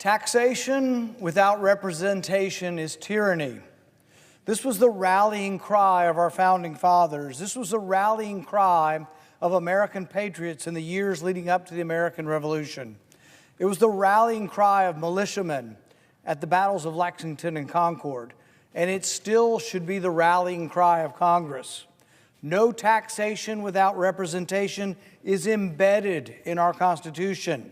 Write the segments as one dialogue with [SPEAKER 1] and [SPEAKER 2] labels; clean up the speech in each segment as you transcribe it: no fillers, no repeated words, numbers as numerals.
[SPEAKER 1] Taxation without representation is tyranny. This was the rallying cry of our founding fathers. This was the rallying cry of American patriots in the years leading up to the American Revolution. It was the rallying cry of militiamen at the battles of Lexington and Concord, and it still should be the rallying cry of Congress. No taxation without representation is embedded in our Constitution.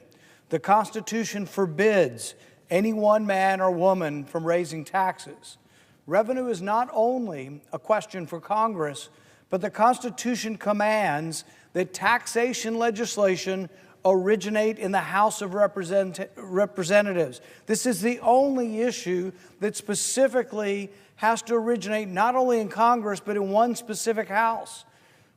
[SPEAKER 1] The Constitution forbids any one man or woman from raising taxes. Revenue is not only a question for Congress, but the Constitution commands that taxation legislation originate in the House of Representatives. This is the only issue that specifically has to originate not only in Congress, but in one specific house.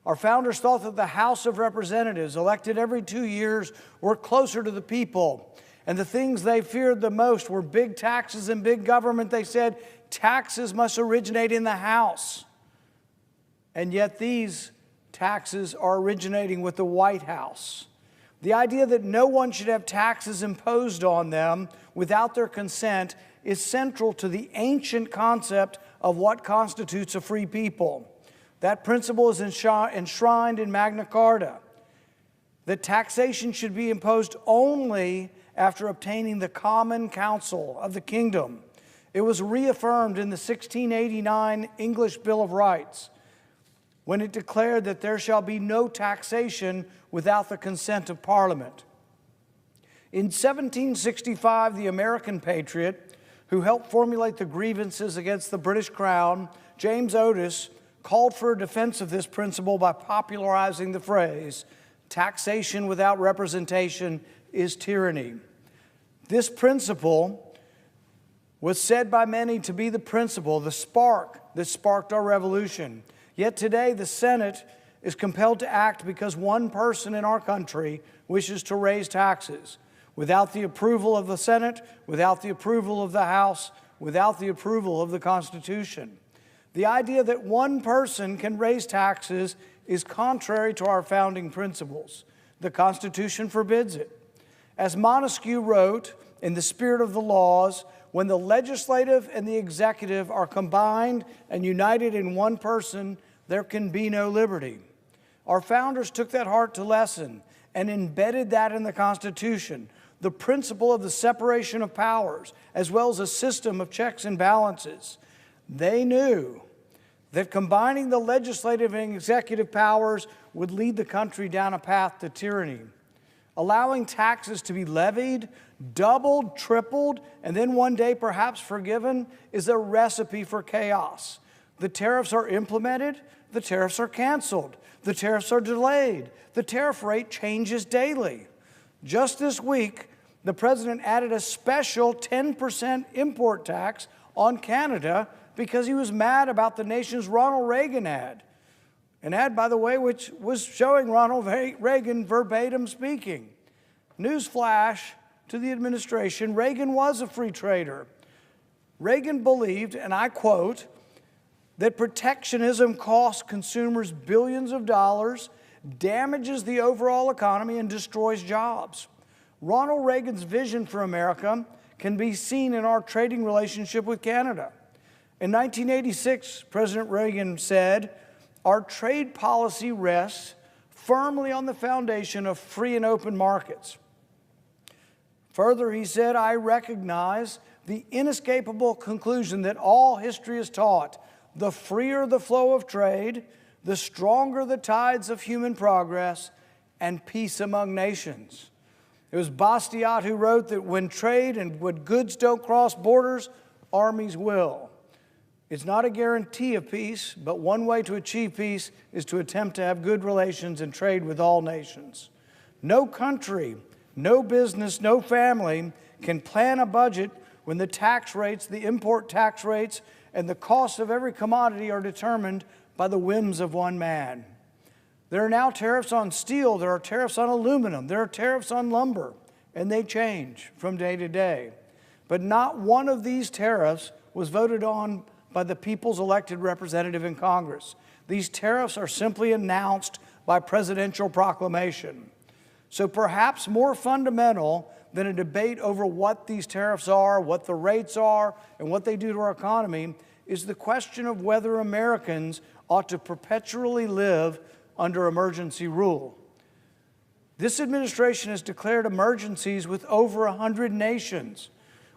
[SPEAKER 1] Our founders thought that the House of Representatives, elected every 2 years, were closer to the people. And the things they feared the most were big taxes and big government. They said taxes must originate in the House. And yet these taxes are originating with the White House. The idea that no one should have taxes imposed on them without their consent is central to the ancient concept of what constitutes a free people. That principle is enshrined in Magna Carta, that taxation should be imposed only after obtaining the common counsel of the kingdom. It was reaffirmed in the 1689 English Bill of Rights when it declared that there shall be no taxation without the consent of Parliament. In 1765, the American patriot who helped formulate the grievances against the British Crown, James Otis, called for a defense of this principle by popularizing the phrase, taxation without representation is tyranny. This principle was said by many to be the principle, the spark that sparked our revolution. Yet today the Senate is compelled to act because one person in our country wishes to raise taxes. Without the approval of the Senate, without the approval of the House, without the approval of the Constitution. The idea that one person can raise taxes is contrary to our founding principles. The Constitution forbids it. As Montesquieu wrote, in the spirit of the laws, when the legislative and the executive are combined and united in one person, there can be no liberty. Our founders took that heart to lesson and embedded that in the Constitution, the principle of the separation of powers, as well as a system of checks and balances. They knew that combining the legislative and executive powers would lead the country down a path to tyranny. Allowing taxes to be levied, doubled, tripled, and then one day perhaps forgiven is a recipe for chaos. The tariffs are implemented, the tariffs are canceled, the tariffs are delayed, the tariff rate changes daily. Just this week, the President added a special 10% import tax on Canada because he was mad about the nation's Ronald Reagan ad. An ad, by the way, which was showing Ronald Reagan verbatim speaking. Newsflash to the administration, Reagan was a free trader. Reagan believed, and I quote, that protectionism costs consumers billions of dollars, damages the overall economy, and destroys jobs. Ronald Reagan's vision for America can be seen in our trading relationship with Canada. In 1986, President Reagan said, "Our trade policy rests firmly on the foundation of free and open markets." Further, he said, "I recognize the inescapable conclusion that all history has taught. The freer the flow of trade, the stronger the tides of human progress and peace among nations." It was Bastiat who wrote that when trade and when goods don't cross borders, armies will. It's not a guarantee of peace, but one way to achieve peace is to attempt to have good relations and trade with all nations. No country, no business, no family can plan a budget when the tax rates, the import tax rates, and the cost of every commodity are determined by the whims of one man. There are now tariffs on steel, there are tariffs on aluminum, there are tariffs on lumber, and they change from day to day. But not one of these tariffs was voted on by the people's elected representative in Congress. These tariffs are simply announced by presidential proclamation. So perhaps more fundamental than a debate over what these tariffs are, what the rates are, and what they do to our economy is the question of whether Americans ought to perpetually live under emergency rule. This administration has declared emergencies with over 100 nations.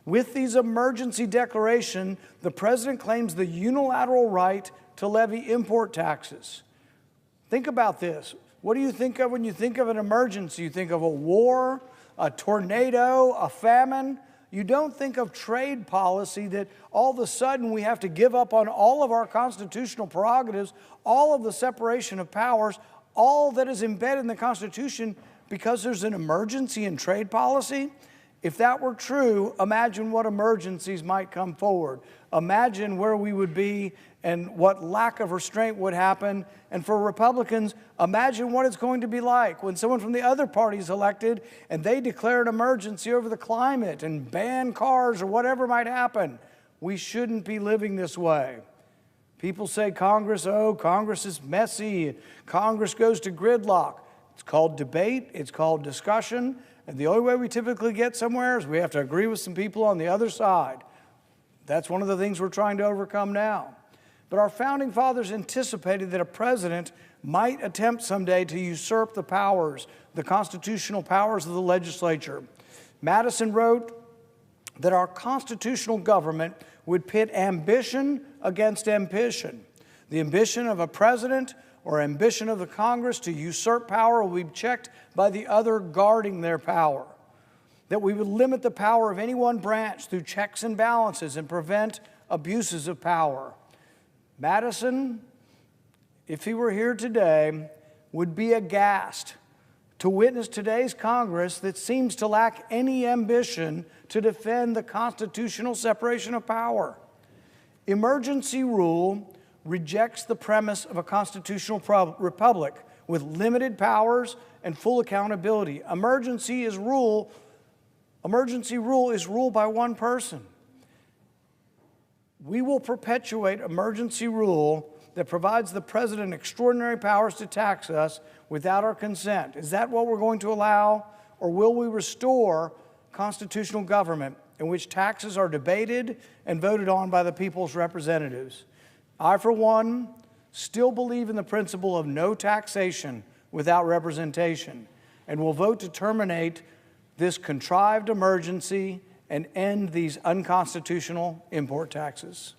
[SPEAKER 1] With these emergency declarations, the president claims the unilateral right to levy import taxes. Think about this. What do you think of when you think of an emergency? You think of a war, a tornado, a famine. You don't think of trade policy that all of a sudden we have to give up on all of our constitutional prerogatives, all of the separation of powers, all that is embedded in the Constitution because there's an emergency in trade policy. If that were true, imagine what emergencies might come forward. Imagine where we would be and what lack of restraint would happen. And for Republicans, imagine what it's going to be like when someone from the other party is elected and they declare an emergency over the climate and ban cars or whatever might happen. We shouldn't be living this way. People say Congress is messy. Congress goes to gridlock. It's called debate. It's called discussion. And the only way we typically get somewhere is we have to agree with some people on the other side. That's one of the things we're trying to overcome now. But our founding fathers anticipated that a president might attempt someday to usurp the powers, the constitutional powers of the legislature. Madison wrote that our constitutional government would pit ambition against ambition. The ambition of a president or ambition of the Congress to usurp power will be checked by the other guarding their power. That we would limit the power of any one branch through checks and balances and prevent abuses of power. Madison, if he were here today, would be aghast to witness today's Congress that seems to lack any ambition to defend the constitutional separation of power. Emergency rule rejects the premise of a constitutional republic with limited powers and full accountability. Emergency rule is ruled by one person. We will perpetuate emergency rule that provides the president extraordinary powers to tax us without our consent. Is that what we're going to allow? Or will we restore constitutional government in which taxes are debated and voted on by the people's representatives? I, for one, still believe in the principle of no taxation without representation and will vote to terminate this contrived emergency and end these unconstitutional import taxes.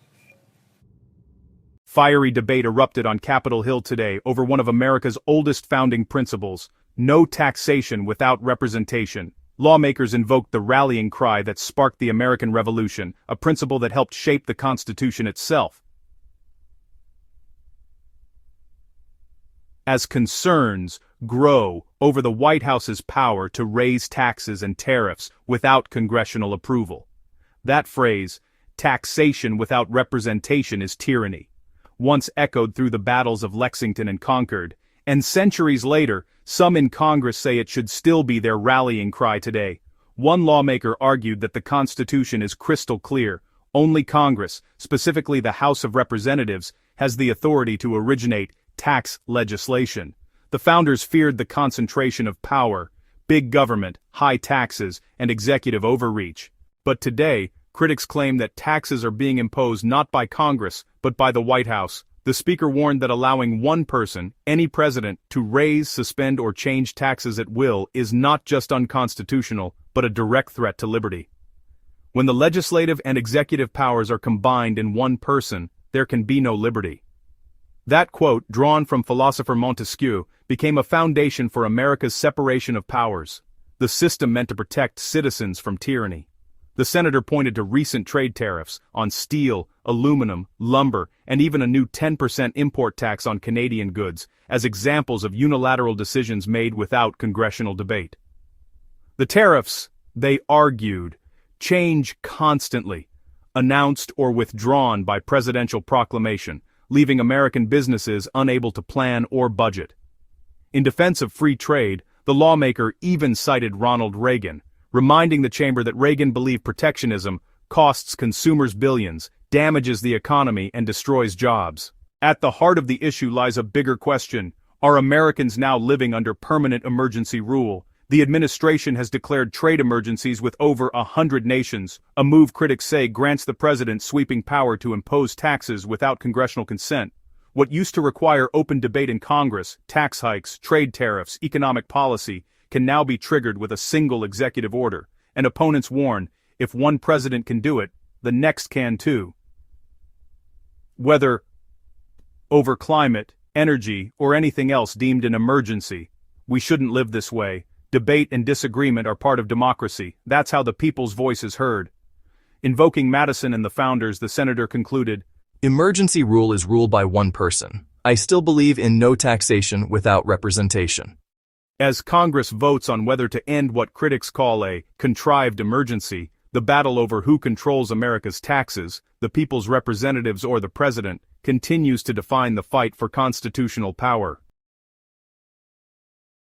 [SPEAKER 2] Fiery debate erupted on Capitol Hill today over one of America's oldest founding principles, no taxation without representation. Lawmakers invoked the rallying cry that sparked the American Revolution, a principle that helped shape the Constitution itself. As concerns grow over the White House's power to raise taxes and tariffs without congressional approval. That phrase, taxation without representation, is tyranny, once echoed through the battles of Lexington and Concord, and centuries later, some in Congress say it should still be their rallying cry today. One lawmaker argued that the Constitution is crystal clear. Only Congress, specifically the House of Representatives, has the authority to originate tax legislation. The founders feared the concentration of power, big government, high taxes, and executive overreach. But today, critics claim that taxes are being imposed not by Congress, but by the White House. The Speaker warned that allowing one person, any president, to raise, suspend, or change taxes at will is not just unconstitutional, but a direct threat to liberty. When the legislative and executive powers are combined in one person, there can be no liberty. That quote, drawn from philosopher Montesquieu, became a foundation for America's separation of powers, the system meant to protect citizens from tyranny. The senator pointed to recent trade tariffs on steel, aluminum, lumber, and even a new 10% import tax on Canadian goods as examples of unilateral decisions made without congressional debate. The tariffs, they argued, change constantly, announced or withdrawn by presidential proclamation, leaving American businesses unable to plan or budget. In defense of free trade, the lawmaker even cited Ronald Reagan, reminding the chamber that Reagan believed protectionism costs consumers billions, damages the economy, and destroys jobs. At the heart of the issue lies a bigger question: are Americans now living under permanent emergency rule, The administration has declared trade emergencies with over 100 nations, a move critics say grants the president sweeping power to impose taxes without congressional consent. What used to require open debate in Congress, tax hikes, trade tariffs, economic policy, can now be triggered with a single executive order, and opponents warn, if one president can do it, the next can too. Whether over climate, energy, or anything else deemed an emergency, we shouldn't live this way. Debate and disagreement are part of democracy. That's how the people's voice is heard. Invoking Madison and the founders, the senator concluded,
[SPEAKER 3] "Emergency rule is ruled by one person. I still believe in no taxation without representation."
[SPEAKER 2] As Congress votes on whether to end what critics call a contrived emergency, the battle over who controls America's taxes, the people's representatives or the president, continues to define the fight for constitutional power.